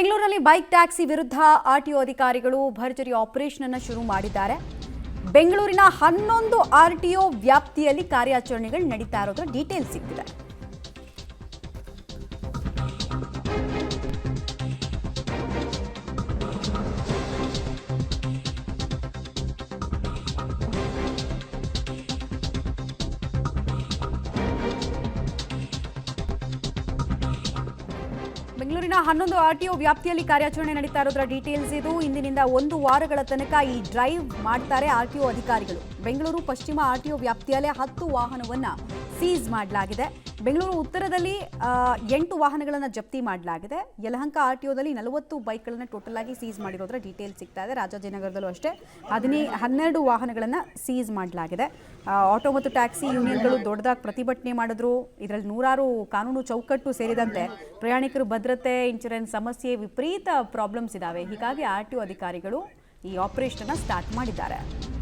ಬೆಂಗಳೂರಿನಲ್ಲಿ bike taxi ವಿರುದ್ಧ RTO ಅಧಿಕಾರಿಗಳು ಭರ್ಜರಿ ಆಪರೇಷನ್ ಅನ್ನು ಶುರು ಮಾಡಿದ್ದಾರೆ. ಬೆಂಗಳೂರಿನ 11 ಆರ್ಟಿಒ ವ್ಯಾಪ್ತಿಯಲ್ಲಿ ಕಾರ್ಯಾಚರಣೆಗಳು ನಡೀತಾ ಇರೋದ್ರ ಡೀಟೇಲ್ಸ್ ಸಿಕ್ಕಿದೆ. ಬೆಂಗಳೂರಿನ 11 ಆರ್ಟಿಒ ವ್ಯಾಪ್ತಿಯಲ್ಲಿ ಕಾರ್ಯಾಚರಣೆ ನಡೀತಾ ಇರೋದ್ರ ಡೀಟೇಲ್ಸ್ ಇದು. ಇಂದಿನಿಂದ 1 ವಾರಗಳ ತನಕ ಈ ಡ್ರೈವ್ ಮಾಡ್ತಾರೆ ಆರ್ಟಿಒ ಅಧಿಕಾರಿಗಳು. ಬೆಂಗಳೂರು ಪಶ್ಚಿಮ ಆರ್ಟಿಒ ವ್ಯಾಪ್ತಿಯಲ್ಲೇ 10 ವಾಹನವನ್ನು ಸೀಸ್ ಮಾಡಲಾಗಿದೆ. ಬೆಂಗಳೂರು ಉತ್ತರದಲ್ಲಿ 8 ವಾಹನಗಳನ್ನು ಜಪ್ತಿ ಮಾಡಲಾಗಿದೆ. ಯಲಹಂಕ ಆರ್ಟಿಒದಲ್ಲಿ 40 ಬೈಕ್ಗಳನ್ನು ಟೋಟಲ್ ಆಗಿ ಸೀಸ್ ಮಾಡಿರೋದ್ರ ಡೀಟೇಲ್ಸ್ ಸಿಗ್ತಾ ಇದೆ. ರಾಜಾಜಿನಗರದಲ್ಲೂ ಅಷ್ಟೇ 12 ವಾಹನಗಳನ್ನು ಸೀಸ್ ಮಾಡಲಾಗಿದೆ. ಆಟೋ ಮತ್ತು ಟ್ಯಾಕ್ಸಿ ಯೂನಿಯನ್ಗಳು ದೊಡ್ಡದಾಗಿ ಪ್ರತಿಭಟನೆ ಮಾಡಿದ್ರು. ಇದರಲ್ಲಿ ನೂರಾರು ಕಾನೂನು ಚೌಕಟ್ಟು ಸೇರಿದಂತೆ ಪ್ರಯಾಣಿಕರು ಭದ್ರತೆ, ಇನ್ಶೂರೆನ್ಸ್ ಸಮಸ್ಯೆ, ವಿಪರೀತ ಪ್ರಾಬ್ಲಮ್ಸ್ ಇದ್ದಾವೆ. ಹೀಗಾಗಿ ಆರ್ಟಿಒ ಅಧಿಕಾರಿಗಳು ಈ ಆಪರೇಷನ್ ಸ್ಟಾರ್ಟ್ ಮಾಡಿದ್ದಾರೆ.